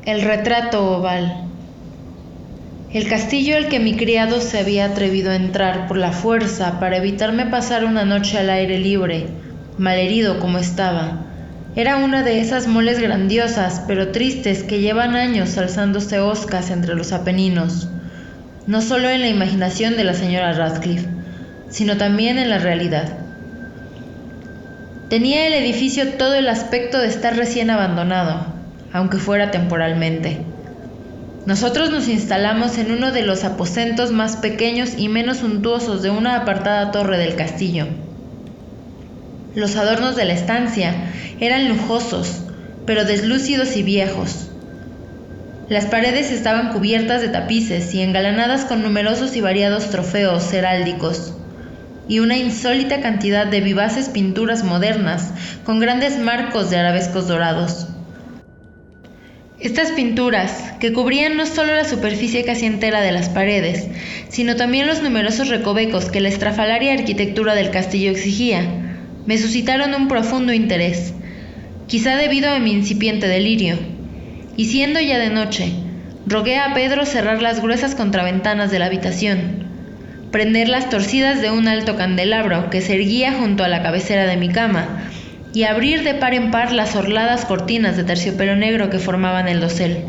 El retrato oval. El castillo al que mi criado se había atrevido a entrar por la fuerza para evitarme pasar una noche al aire libre, malherido como estaba, era una de esas moles grandiosas pero tristes que llevan años alzándose hoscas entre los Apeninos, no solo en la imaginación de la señora Radcliffe, sino también en la realidad. Tenía el edificio todo el aspecto de estar recién abandonado, aunque fuera temporalmente. Nosotros nos instalamos en uno de los aposentos más pequeños y menos suntuosos de una apartada torre del castillo. Los adornos de la estancia eran lujosos, pero deslúcidos y viejos. Las paredes estaban cubiertas de tapices y engalanadas con numerosos y variados trofeos heráldicos, y una insólita cantidad de vivaces pinturas modernas con grandes marcos de arabescos dorados. Estas pinturas, que cubrían no solo la superficie casi entera de las paredes, sino también los numerosos recovecos que la estrafalaria arquitectura del castillo exigía, me suscitaron un profundo interés, quizá debido a mi incipiente delirio, y siendo ya de noche, rogué a Pedro cerrar las gruesas contraventanas de la habitación, prender las torcidas de un alto candelabro que se erguía junto a la cabecera de mi cama, y abrir de par en par las orladas cortinas de terciopelo negro que formaban el dosel.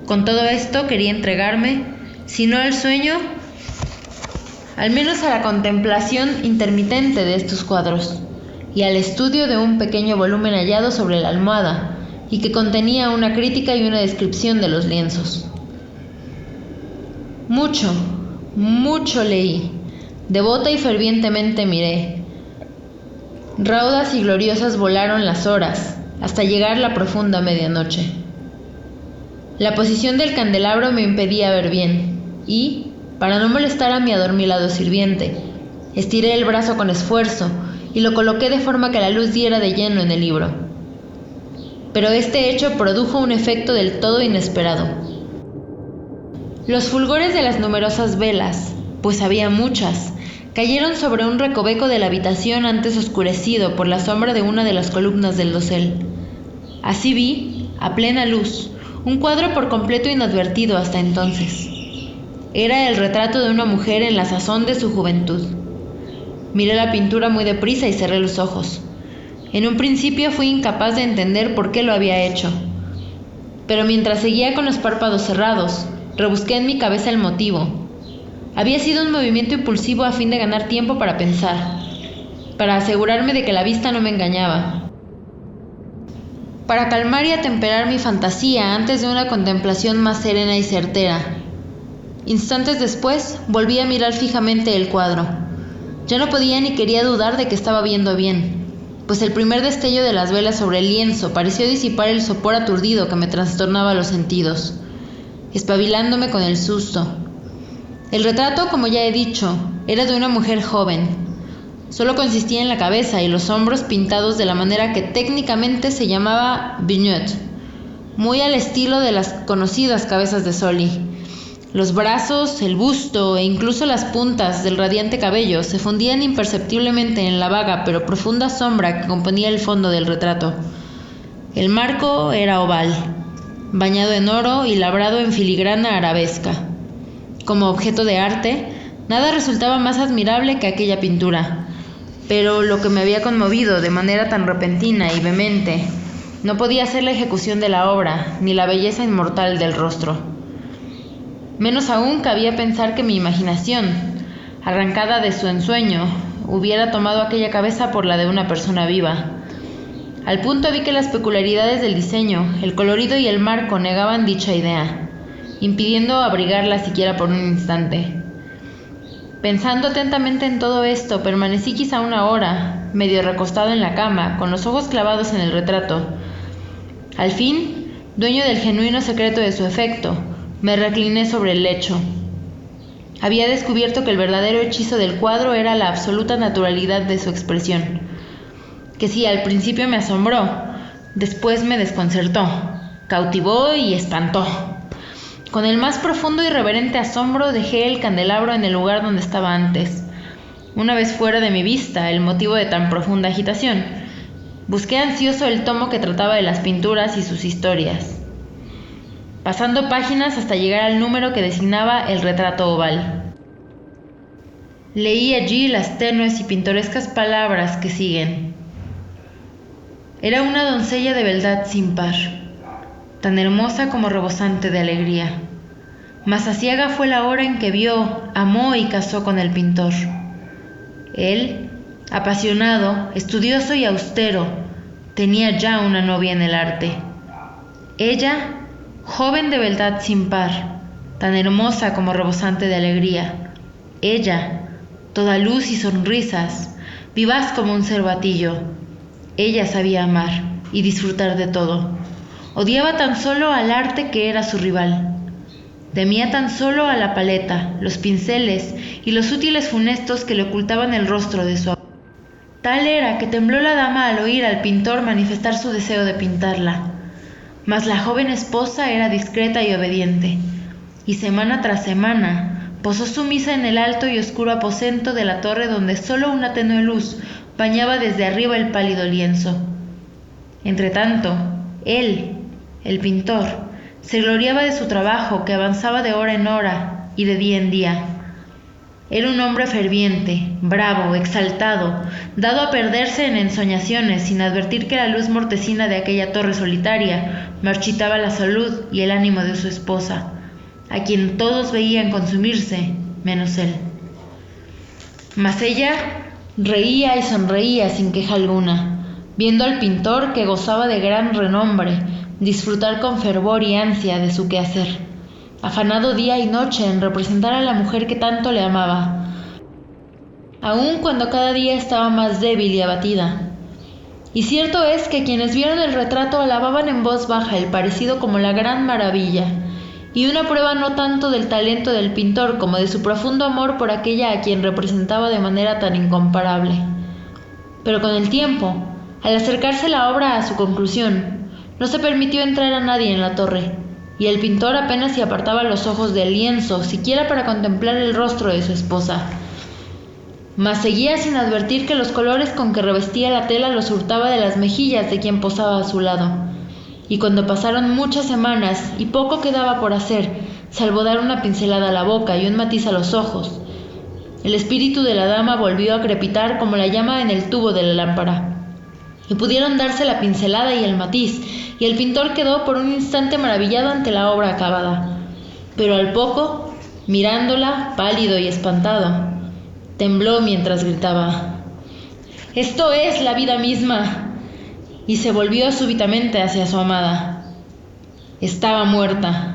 Con todo esto quería entregarme, si no al sueño, al menos a la contemplación intermitente de estos cuadros, y al estudio de un pequeño volumen hallado sobre la almohada, y que contenía una crítica y una descripción de los lienzos. Mucho leí, devota y fervientemente miré. Raudas y gloriosas volaron las horas, hasta llegar la profunda medianoche. La posición del candelabro me impedía ver bien, y, para no molestar a mi adormilado sirviente, estiré el brazo con esfuerzo y lo coloqué de forma que la luz diera de lleno en el libro. Pero este hecho produjo un efecto del todo inesperado. Los fulgores de las numerosas velas, pues había muchas, cayeron sobre un recoveco de la habitación antes oscurecido por la sombra de una de las columnas del dosel. Así vi, a plena luz, un cuadro por completo inadvertido hasta entonces. Era el retrato de una mujer en la sazón de su juventud. Miré la pintura muy deprisa y cerré los ojos. En un principio fui incapaz de entender por qué lo había hecho, pero mientras seguía con los párpados cerrados, rebusqué en mi cabeza el motivo. Había sido un movimiento impulsivo a fin de ganar tiempo para pensar, para asegurarme de que la vista no me engañaba, para calmar y atemperar mi fantasía antes de una contemplación más serena y certera. Instantes después, volví a mirar fijamente el cuadro. Ya no podía ni quería dudar de que estaba viendo bien, pues el primer destello de las velas sobre el lienzo pareció disipar el sopor aturdido que me trastornaba los sentidos, espabilándome con el susto. El retrato, como ya he dicho, era de una mujer joven. Solo consistía en la cabeza y los hombros pintados de la manera que técnicamente se llamaba vignette, muy al estilo de las conocidas cabezas de Sully. Los brazos, el busto e incluso las puntas del radiante cabello se fundían imperceptiblemente en la vaga pero profunda sombra que componía el fondo del retrato. El marco era oval, bañado en oro y labrado en filigrana arabesca. Como objeto de arte, nada resultaba más admirable que aquella pintura, pero lo que me había conmovido de manera tan repentina y vehemente no podía ser la ejecución de la obra, ni la belleza inmortal del rostro. Menos aún cabía pensar que mi imaginación, arrancada de su ensueño, hubiera tomado aquella cabeza por la de una persona viva. Al punto vi que las peculiaridades del diseño, el colorido y el marco negaban dicha idea, impidiendo abrigarla siquiera por un instante. Pensando atentamente en todo esto, permanecí quizá una hora, medio recostado en la cama, con los ojos clavados en el retrato. Al fin, dueño del genuino secreto de su efecto, me recliné sobre el lecho. Había descubierto que el verdadero hechizo del cuadro era la absoluta naturalidad de su expresión, que si al principio me asombró, después me desconcertó, cautivó y espantó. Con el más profundo y reverente asombro dejé el candelabro en el lugar donde estaba antes. Una vez fuera de mi vista el motivo de tan profunda agitación, busqué ansioso el tomo que trataba de las pinturas y sus historias. pasando páginas hasta llegar al número que designaba el retrato oval. Leí allí las tenues y pintorescas palabras que siguen. Era una doncella de beldad sin par, tan hermosa como rebosante de alegría. Mas aciaga fue la hora en que vio, amó y casó con el pintor. Él, apasionado, estudioso y austero, tenía ya una novia en el arte. Ella, joven de beldad sin par, tan hermosa como rebosante de alegría. Ella, toda luz y sonrisas, vivaz como un cervatillo. Ella sabía amar y disfrutar de todo. Odiaba tan solo al arte que era su rival. Temía tan solo a la paleta, los pinceles y los útiles funestos que le ocultaban el rostro de su amor. Tal era que tembló la dama al oír al pintor manifestar su deseo de pintarla. Mas la joven esposa era discreta y obediente, y semana tras semana posó sumisa en el alto y oscuro aposento de la torre donde solo una tenue luz bañaba desde arriba el pálido lienzo. Entretanto, él, el pintor, se gloriaba de su trabajo que avanzaba de hora en hora y de día en día. Era un hombre ferviente, bravo, exaltado, dado a perderse en ensoñaciones sin advertir que la luz mortecina de aquella torre solitaria marchitaba la salud y el ánimo de su esposa, a quien todos veían consumirse, menos él. Mas ella reía y sonreía sin queja alguna, viendo al pintor que gozaba de gran renombre, disfrutar con fervor y ansia de su quehacer, afanado día y noche en representar a la mujer que tanto le amaba, aun cuando cada día estaba más débil y abatida. Y cierto es que quienes vieron el retrato alababan en voz baja el parecido como la gran maravilla, y una prueba no tanto del talento del pintor como de su profundo amor por aquella a quien representaba de manera tan incomparable. Pero con el tiempo, al acercarse la obra a su conclusión, no se permitió entrar a nadie en la torre, y el pintor apenas se apartaba los ojos del lienzo, siquiera para contemplar el rostro de su esposa. Mas seguía sin advertir que los colores con que revestía la tela los hurtaba de las mejillas de quien posaba a su lado. Y cuando pasaron muchas semanas y poco quedaba por hacer, salvo dar una pincelada a la boca y un matiz a los ojos, el espíritu de la dama volvió a crepitar como la llama en el tubo de la lámpara. Y pudieron darse la pincelada y el matiz, y el pintor quedó por un instante maravillado ante la obra acabada. Pero al poco, mirándola, pálido y espantado, tembló mientras gritaba: «¡Esto es la vida misma!» y se volvió súbitamente hacia su amada. Estaba muerta.